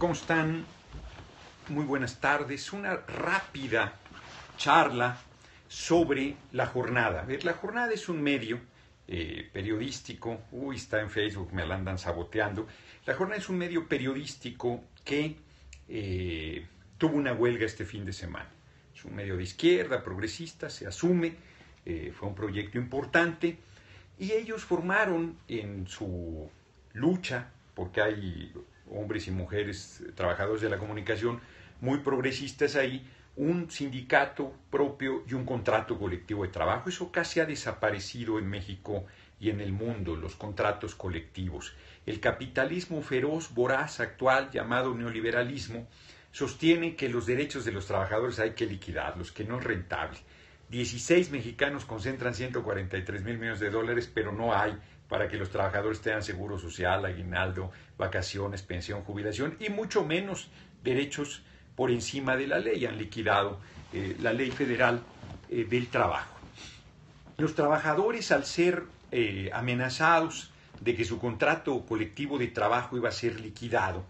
¿Cómo están? Muy buenas tardes. Una rápida charla sobre La Jornada. A ver, La Jornada es un medio periodístico. Uy, está en Facebook, me la andan saboteando. La Jornada es un medio periodístico que tuvo una huelga este fin de semana. Es un medio de izquierda, progresista, se asume. Fue un proyecto importante. Y ellos formaron en su lucha, porque hay hombres y mujeres trabajadores de la comunicación muy progresistas ahí, un sindicato propio y un contrato colectivo de trabajo. Eso casi ha desaparecido en México y en el mundo, los contratos colectivos. El capitalismo feroz, voraz, actual, llamado neoliberalismo, sostiene que los derechos de los trabajadores hay que liquidarlos, que no es rentable. 16 mexicanos concentran 143,000 millones de dólares, pero no hay para que los trabajadores tengan seguro social, aguinaldo, vacaciones, pensión, jubilación y mucho menos derechos por encima de la ley. Han liquidado la ley federal del trabajo. Los trabajadores, al ser amenazados de que su contrato colectivo de trabajo iba a ser liquidado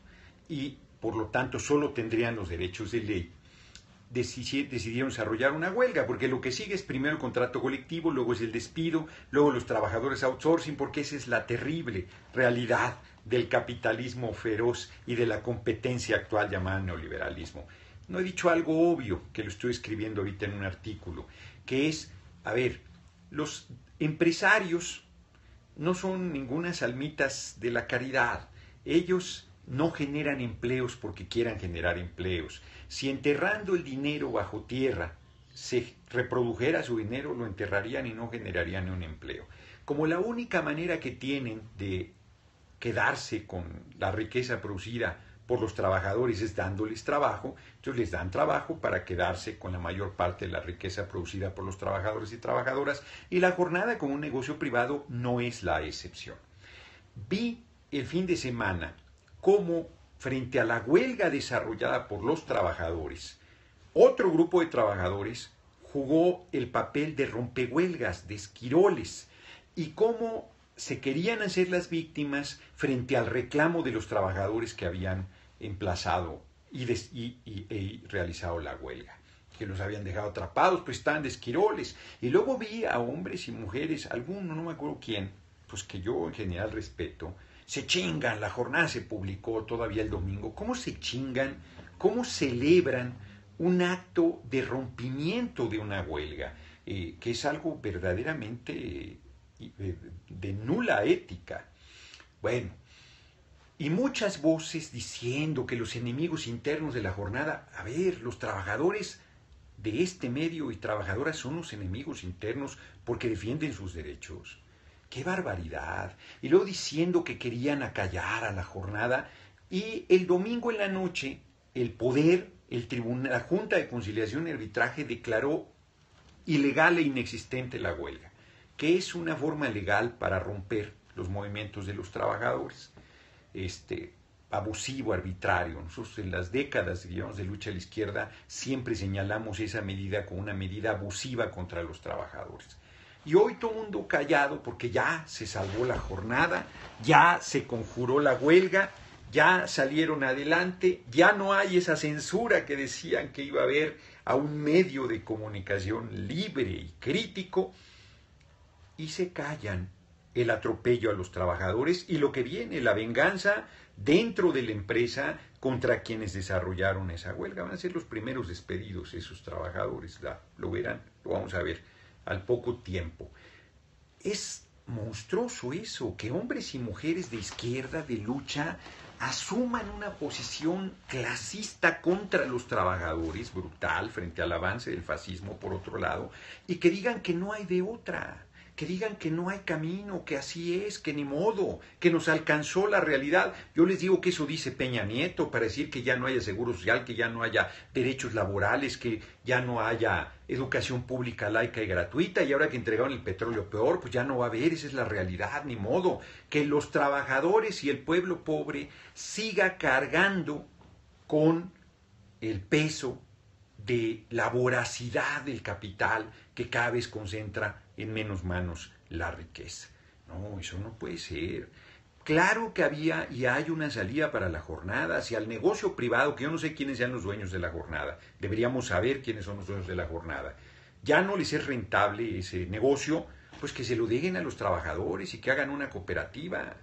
y por lo tanto solo tendrían los derechos de ley, decidieron desarrollar una huelga, porque lo que sigue es primero el contrato colectivo, luego es el despido, luego los trabajadores outsourcing, porque esa es la terrible realidad del capitalismo feroz y de la competencia actual llamada neoliberalismo. No he dicho algo obvio, que lo estoy escribiendo ahorita en un artículo, que es, a ver, los empresarios no son ningunas almitas de la caridad. Ellos no generan empleos porque quieran generar empleos. Si enterrando el dinero bajo tierra se reprodujera su dinero, lo enterrarían y no generarían un empleo. Como la única manera que tienen de quedarse con la riqueza producida por los trabajadores es dándoles trabajo, entonces les dan trabajo para quedarse con la mayor parte de la riqueza producida por los trabajadores y trabajadoras, y la jornada como un negocio privado no es la excepción. Vi el fin de semana cómo, frente a la huelga desarrollada por los trabajadores, otro grupo de trabajadores jugó el papel de rompehuelgas, de esquiroles, y cómo se querían hacer las víctimas frente al reclamo de los trabajadores que habían emplazado y realizado la huelga, que los habían dejado atrapados, pues estaban de esquiroles. Y luego vi a hombres y mujeres, alguno, no me acuerdo quién, pues que yo en general respeto, se chingan. La jornada se publicó todavía el domingo. ¿Cómo se chingan? ¿Cómo celebran un acto de rompimiento de una huelga? Que es algo verdaderamente de nula ética. Bueno, y muchas voces diciendo que los enemigos internos de la jornada, a ver, los trabajadores de este medio y trabajadoras son los enemigos internos porque defienden sus derechos. ¡Qué barbaridad! Y luego diciendo que querían acallar a la jornada. Y el domingo en la noche, el poder, el tribunal, la Junta de Conciliación y Arbitraje declaró ilegal e inexistente la huelga, que es una forma legal para romper los movimientos de los trabajadores. Abusivo, arbitrario. Nosotros en las décadas, digamos, de lucha a la izquierda siempre señalamos esa medida como una medida abusiva contra los trabajadores. Y hoy todo el mundo callado porque ya se salvó la jornada, ya se conjuró la huelga, ya salieron adelante, ya no hay esa censura que decían que iba a haber a un medio de comunicación libre y crítico, y se callan el atropello a los trabajadores y lo que viene, la venganza dentro de la empresa contra quienes desarrollaron esa huelga. Van a ser los primeros despedidos esos trabajadores, lo verán, lo vamos a ver al poco tiempo. Es monstruoso eso, que hombres y mujeres de izquierda, de lucha, asuman una posición clasista contra los trabajadores, brutal, frente al avance del fascismo por otro lado, y que digan que no hay de otra, que digan que no hay camino, que así es, que ni modo, que nos alcanzó la realidad. Yo les digo que eso dice Peña Nieto para decir que ya no haya seguro social, que ya no haya derechos laborales, que ya no haya educación pública laica y gratuita, y ahora que entregaron el petróleo peor, pues ya no va a haber, esa es la realidad, ni modo. Que los trabajadores y el pueblo pobre siga cargando con el peso de la voracidad del capital que cada vez concentra en menos manos la riqueza. No, eso no puede ser. Claro que había y hay una salida para la jornada, hacia el negocio privado, que yo no sé quiénes sean los dueños de la jornada, deberíamos saber quiénes son los dueños de la jornada. Ya no les es rentable ese negocio, pues que se lo dejen a los trabajadores y que hagan una cooperativa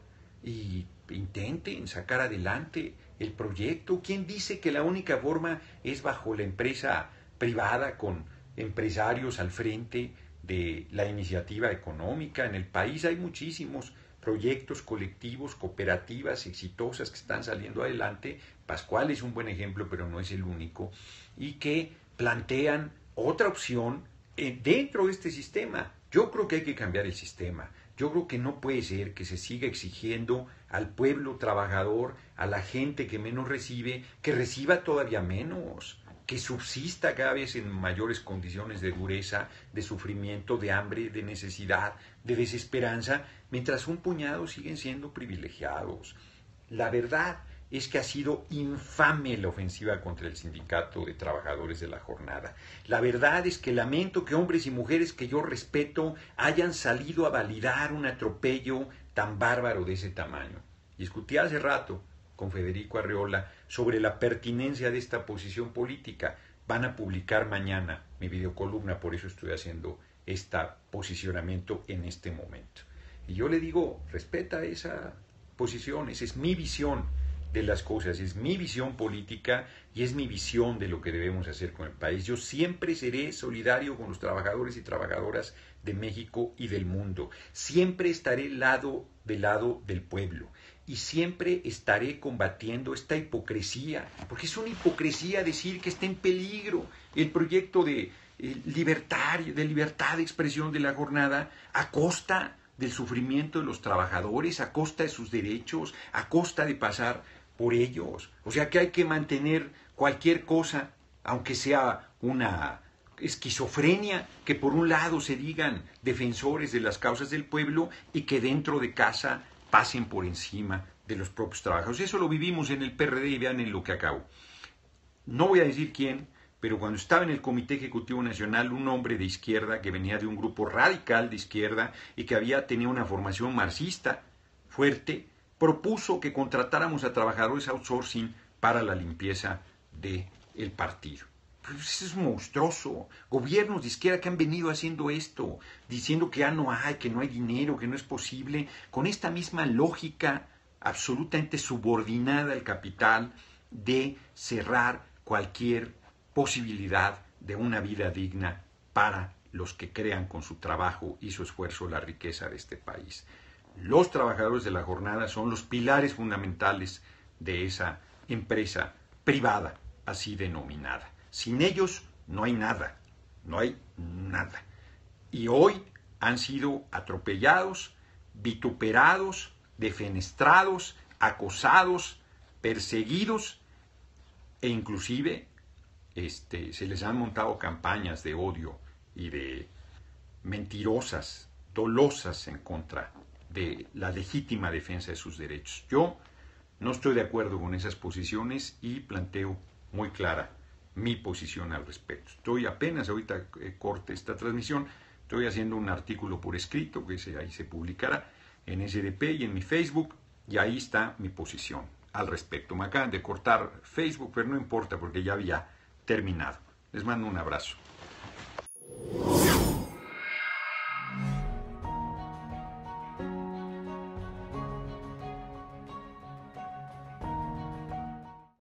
y intenten sacar adelante el proyecto. ¿Quién dice que la única forma es bajo la empresa privada con empresarios al frente de la iniciativa económica? En el país hay muchísimos proyectos colectivos, cooperativas exitosas que están saliendo adelante. Pascual es un buen ejemplo, pero no es el único, y que plantean otra opción dentro de este sistema. Yo creo que hay que cambiar el sistema. Yo creo que no puede ser que se siga exigiendo al pueblo trabajador, a la gente que menos recibe, que reciba todavía menos, que subsista cada vez en mayores condiciones de dureza, de sufrimiento, de hambre, de necesidad, de desesperanza, mientras un puñado siguen siendo privilegiados. La verdad es que ha sido infame la ofensiva contra el sindicato de trabajadores de la jornada. La verdad es que lamento que hombres y mujeres que yo respeto hayan salido a validar un atropello tan bárbaro de ese tamaño. Discutí hace rato con Federico Arreola sobre la pertinencia de esta posición política. Van a publicar mañana mi videocolumna, por eso estoy haciendo este posicionamiento en este momento. Y yo le digo, respeta esa posición, esa es mi visión de las cosas, es mi visión política y es mi visión de lo que debemos hacer con el país. Yo siempre seré solidario con los trabajadores y trabajadoras de México y del mundo. Siempre estaré del lado del pueblo y siempre estaré combatiendo esta hipocresía, porque es una hipocresía decir que está en peligro el proyecto de libertad de expresión de la jornada a costa del sufrimiento de los trabajadores, a costa de sus derechos, a costa de pasar por ellos. O sea que hay que mantener cualquier cosa, aunque sea una esquizofrenia, que por un lado se digan defensores de las causas del pueblo y que dentro de casa pasen por encima de los propios trabajadores. Eso lo vivimos en el PRD y vean en lo que acabo. No voy a decir quién, pero cuando estaba en el Comité Ejecutivo Nacional, un hombre de izquierda que venía de un grupo radical de izquierda y que había tenido una formación marxista fuerte, propuso que contratáramos a trabajadores outsourcing para la limpieza del partido. Pues eso es monstruoso. Gobiernos de izquierda que han venido haciendo esto, diciendo que ya no hay, que no hay dinero, que no es posible, con esta misma lógica absolutamente subordinada al capital de cerrar cualquier posibilidad de una vida digna para los que crean con su trabajo y su esfuerzo la riqueza de este país. Los trabajadores de la jornada son los pilares fundamentales de esa empresa privada, así denominada. Sin ellos no hay nada, no hay nada. Y hoy han sido atropellados, vituperados, defenestrados, acosados, perseguidos e inclusive se les han montado campañas de odio y de mentirosas, dolosas en contra de la legítima defensa de sus derechos. Yo no estoy de acuerdo con esas posiciones y planteo muy clara mi posición al respecto. Estoy apenas, ahorita corte esta transmisión, estoy haciendo un artículo por escrito que ahí se publicará en SDP y en mi Facebook, y ahí está mi posición al respecto. Me acaban de cortar Facebook, pero no importa porque ya había terminado. Les mando un abrazo.